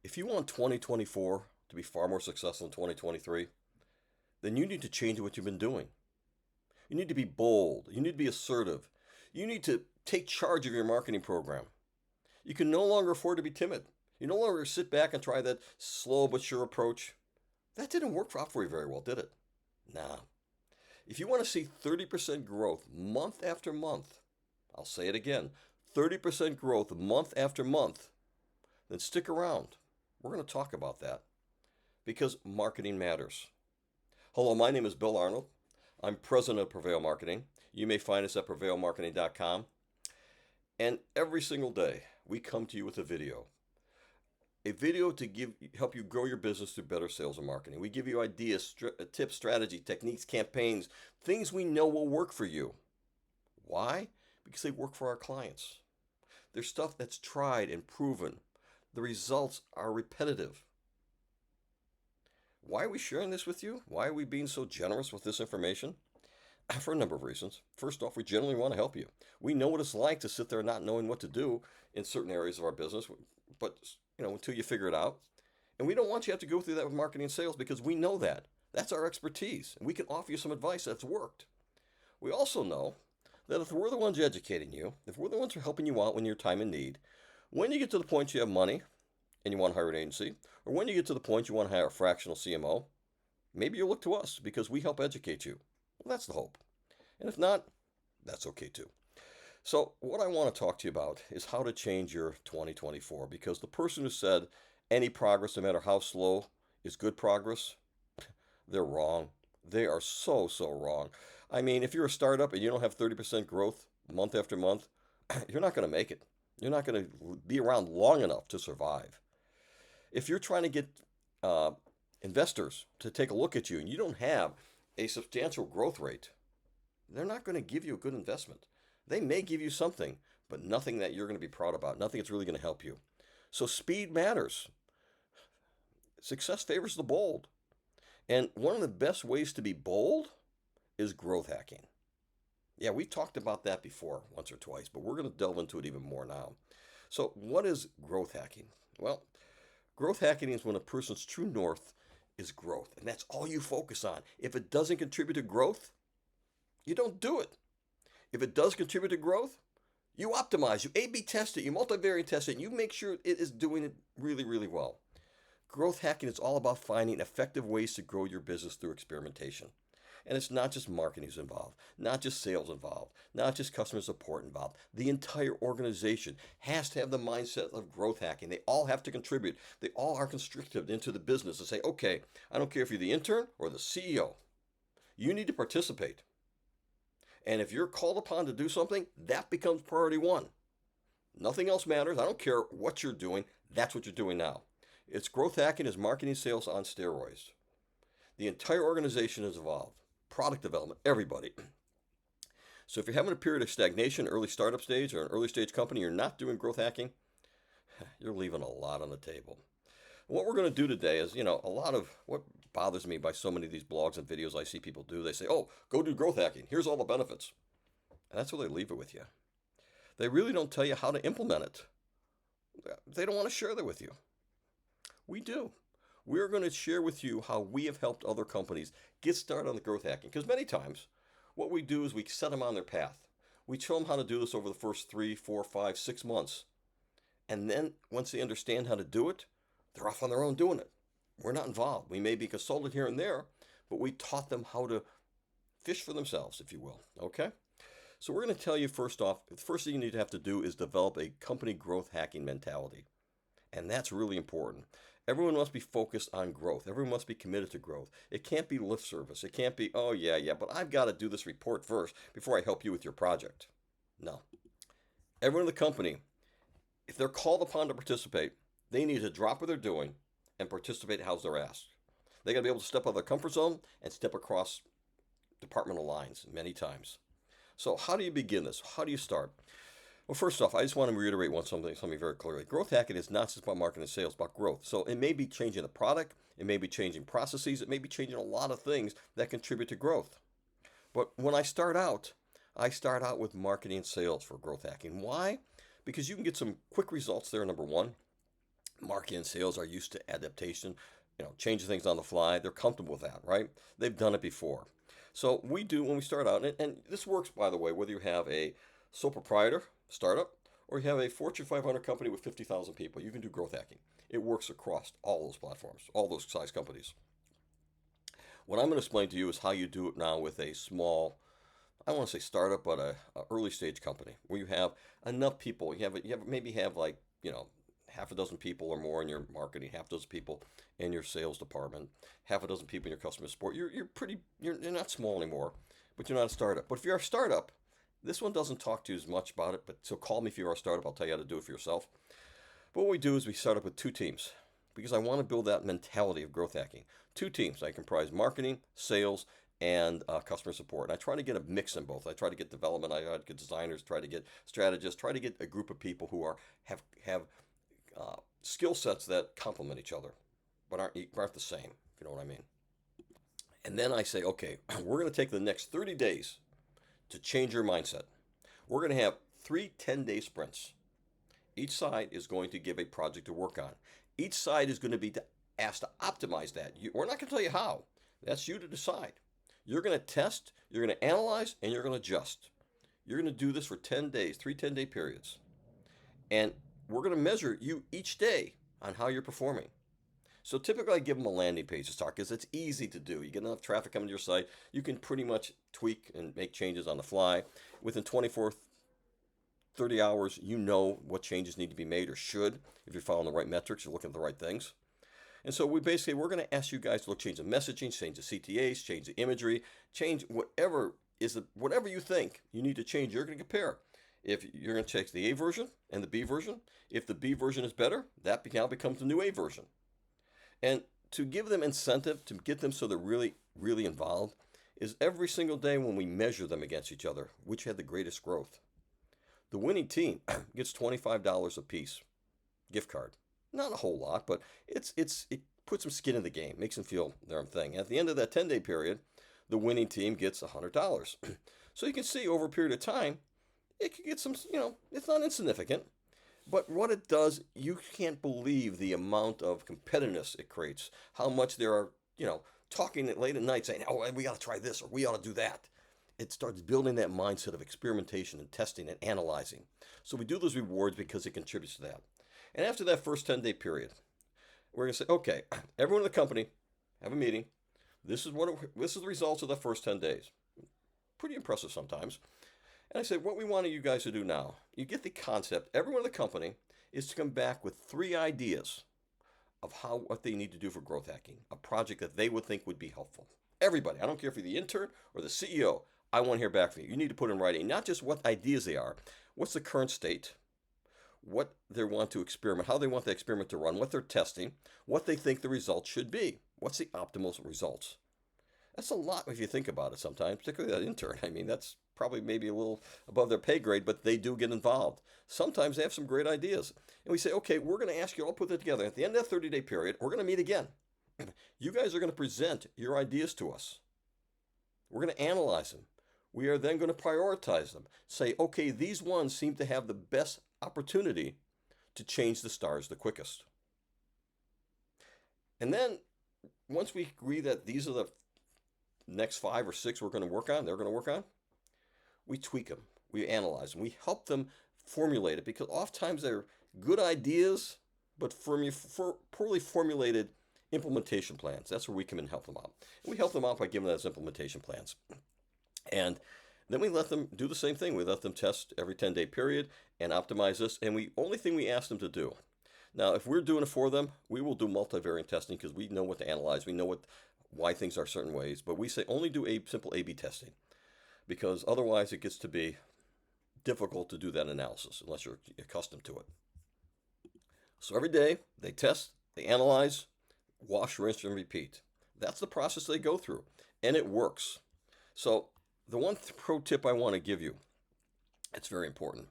If you want 2024 to be far more successful than 2023, then you need to change what you've been doing. You need to be bold. You need to be assertive. You need to take charge of your marketing program. You can no longer afford to be timid. You no longer sit back and try that slow but sure approach. That didn't work out for you very well, did it? Nah. If you want to see 30% growth month after month, I'll say it again, 30% growth month after month, then stick around. We're going to talk about that because marketing matters. Hello, my name is Bill Arnold. I'm president of Prevail Marketing. You may find us at prevailmarketing.com. And every single day, we come to you with a video. A video to help you grow your business through better sales and marketing. We give you ideas, tips, strategy, techniques, campaigns, things we know will work for you. Why? Because they work for our clients. They're stuff that's tried and proven. The results are repetitive. Why are we sharing this with you? Why are we being so generous with this information? For a number of reasons. First off, we generally want to help you. We know what it's like to sit there not knowing what to do in certain areas of our business, but until you figure it out. And we don't want you to have to go through that with marketing and sales because we know that. That's our expertise, and we can offer you some advice that's worked. We also know that if we're the ones educating you, if we're the ones who are helping you out when you're time in need, when you get to the point you have money and you want to hire an agency, or when you get to the point you want to hire a fractional CMO, maybe you'll look to us because we help educate you. Well, that's the hope. And if not, that's okay too. So what I want to talk to you about is how to change your 2024, because the person who said any progress, no matter how slow, is good progress, they're wrong. They are so wrong. I mean, if you're a startup and you don't have 30% growth month after month, you're not going to make it. You're not going to be around long enough to survive. If you're trying to get investors to take a look at you and you don't have a substantial growth rate, they're not going to give you a good investment. They may give you something, but nothing that you're going to be proud about, nothing that's really going to help you. So speed matters. Success favors the bold. And one of the best ways to be bold is growth hacking. Yeah, we've talked about that before once or twice, but we're going to delve into it even more now. So what is growth hacking? Well, growth hacking is when a person's true north is growth, and that's all you focus on. If it doesn't contribute to growth, you don't do it. If it does contribute to growth, you optimize, you A/B test it, you multivariate test it, and you make sure it is doing it really well. Growth hacking is all about finding effective ways to grow your business through experimentation. And it's not just marketing is involved, not just sales involved, not just customer support involved. The entire organization has to have the mindset of growth hacking. They all have to contribute. They all are constricted into the business to say, okay, I don't care if you're the intern or the CEO, you need to participate. And if you're called upon to do something, that becomes priority one. Nothing else matters. I don't care what you're doing. That's what you're doing now. It's growth hacking is marketing sales on steroids. The entire organization is involved. Product development, everybody. So if you're having a period of stagnation, early startup stage, or an early stage company, you're not doing growth hacking, you're leaving a lot on the table. What we're going to do today is, a lot of what bothers me by so many of these blogs and videos I see people do, they say, oh, go do growth hacking. Here's all the benefits. And that's where they leave it with you. They really don't tell you how to implement it. They don't want to share that with you. We do. We're going to share with you how we have helped other companies get started on the growth hacking. Because many times, what we do is we set them on their path. We show them how to do this over the first 3, 4, 5, 6 months. And then once they understand how to do it, they're off on their own doing it. We're not involved. We may be consulted here and there, but we taught them how to fish for themselves, if you will. Okay? So we're going to tell you first off, the first thing you need to have to do is develop a company growth hacking mentality. And that's really important. Everyone must be focused on growth. Everyone must be committed to growth. It can't be lip service. It can't be, oh yeah, but I've got to do this report first before I help you with your project. No. Everyone in the company, if they're called upon to participate, they need to drop what they're doing and participate as they're asked. They got to be able to step out of their comfort zone and step across departmental lines many times. So how do you begin this? How do you start? Well, first off, I just want to reiterate something very clearly. Growth hacking is not just about marketing and sales, it's about growth. So it may be changing the product, it may be changing processes, it may be changing a lot of things that contribute to growth. But when I start out with marketing and sales for growth hacking. Why? Because you can get some quick results there, number one. Marketing and sales are used to adaptation, changing things on the fly. They're comfortable with that, right? They've done it before. So we do when we start out, and this works, by the way, whether you have a sole proprietor startup or you have a Fortune 500 company with 50,000 people, you can do growth hacking. It works across all those platforms, all those size companies. What I'm going to explain to you is how you do it now with a small, I don't want to say startup, but a early stage company where you have enough people. You maybe have like half a dozen people or more in your marketing, half a dozen people in your sales department, half a dozen people in your customer support. You're not small anymore, but you're not a startup. But if you're a startup, this one doesn't talk to you as much about it. But so call me if you are a startup. I'll tell you how to do it for yourself. But what we do is we start up with two teams because I want to build that mentality of growth hacking. Two teams. I comprise marketing, sales, and customer support. And I try to get a mix in both. I try to get development. I try to get designers. Try to get strategists. Try to get a group of people who have skill sets that complement each other, but aren't the same. If you know what I mean. And then I say, okay, we're going to take the next 30 days to change your mindset. We're going to have three 10-day sprints. Each side is going to give a project to work on. Each side is going to be asked to optimize that. We're not going to tell you how. That's you to decide. You're going to test, you're going to analyze, and you're going to adjust. You're going to do this for 10 days, three 10-day periods. And we're going to measure you each day on how you're performing. So typically I give them a landing page to start because it's easy to do. You get enough traffic coming to your site, you can pretty much tweak and make changes on the fly. Within 24, 30 hours, you know what changes need to be made or should. If you're following the right metrics, you're looking at the right things. And so we're going to ask you guys to change the messaging, change the CTAs, change the imagery, change whatever you think you need to change. You're going to compare. If you're going to check the A version and the B version, if the B version is better, that now becomes the new A version. And to give them incentive, to get them so they're really, really involved, is every single day when we measure them against each other, which had the greatest growth. The winning team gets $25 a piece gift card. Not a whole lot, but it puts some skin in the game, makes them feel their own thing. At the end of that 10-day period, the winning team gets $100. So you can see over a period of time, it could get some, it's not insignificant. But what it does, you can't believe the amount of competitiveness it creates. How much there are, talking late at night saying, oh, we got to try this or we ought to do that. It starts building that mindset of experimentation and testing and analyzing. So we do those rewards because it contributes to that. And after that first 10-day period, we're going to say, okay, everyone in the company have a meeting. This is the results of the first 10 days. Pretty impressive sometimes. And I said, what we want you guys to do now, you get the concept. Everyone in the company is to come back with 3 ideas of what they need to do for growth hacking, a project that they would think would be helpful. Everybody, I don't care if you're the intern or the CEO, I want to hear back from you. You need to put in writing not just what ideas they are, what's the current state, what they want to experiment, how they want the experiment to run, what they're testing, what they think the results should be. What's the optimal results? That's a lot if you think about it sometimes, particularly that intern. I mean, that's probably maybe a little above their pay grade, but they do get involved. Sometimes they have some great ideas. And we say, okay, we're going to ask you all to put that together. At the end of that 30-day period, we're going to meet again. You guys are going to present your ideas to us. We're going to analyze them. We are then going to prioritize them. Say, okay, these ones seem to have the best opportunity to change the stars the quickest. And then once we agree that these are the next 5 or 6 they're going to work on, we tweak them, we analyze them, we help them formulate it because oftentimes they're good ideas, but poorly formulated implementation plans. That's where we come in and help them out. And we help them out by giving those implementation plans. And then we let them do the same thing. We let them test every 10-day period and optimize this. And only thing we ask them to do. Now, if we're doing it for them, we will do multivariate testing because we know what to analyze. We know why things are certain ways. But we say only do simple A/B testing because otherwise it gets to be difficult to do that analysis unless you're accustomed to it. So every day they test, they analyze, wash, rinse, and repeat. That's the process they go through, and it works. So the one pro tip I want to give you, it's very important.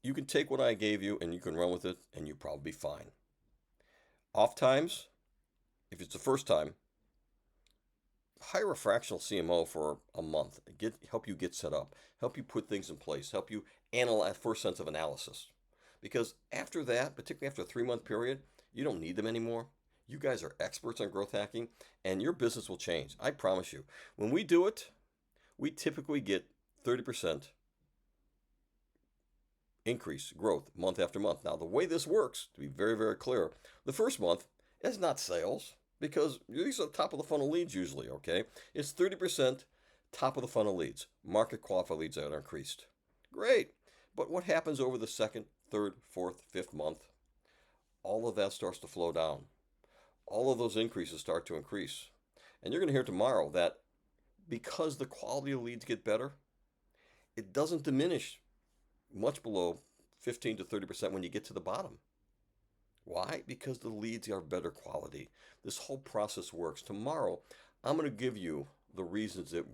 You can take what I gave you and you can run with it and you'll probably be fine. Oftentimes, if it's the first time, hire a fractional CMO for a month. Help you get set up, help you put things in place, help you analyze first sense of analysis. Because after that, particularly after a 3 month period, you don't need them anymore. You guys are experts on growth hacking, and your business will change. I promise you. When we do it, we typically get 30% increase growth month after month. Now, the way this works, to be very, very clear, the first month is not sales because these are top of the funnel leads usually, okay? It's 30% top of the funnel leads, market qualified leads that are increased. Great. But what happens over the second, third, fourth, fifth month? All of that starts to flow down. All of those increases start to increase. And you're going to hear tomorrow that because the quality of leads get better, it doesn't diminish much below 15 to 30% when you get to the bottom. Why? Because the leads are better quality. This whole process works. Tomorrow, I'm going to give you the reasons that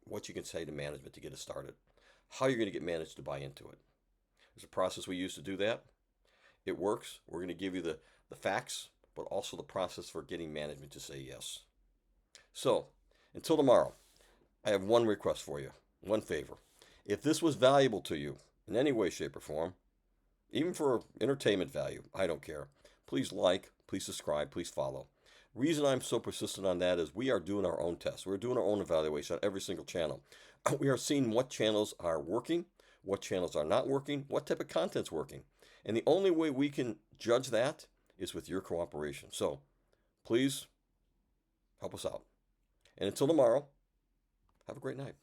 what you can say to management to get it started, how you're going to get managed to buy into it. There's a process we use to do that. It works. We're going to give you the facts, but also the process for getting management to say yes. So, until tomorrow, I have one request for you, one favor. If this was valuable to you in any way, shape, or form, even for entertainment value, I don't care. Please like, please subscribe, please follow. Reason I'm so persistent on that is we are doing our own tests. We're doing our own evaluation on every single channel. We are seeing what channels are working, what channels are not working, what type of content's working. And the only way we can judge that is with your cooperation. So please help us out. And until tomorrow, have a great night.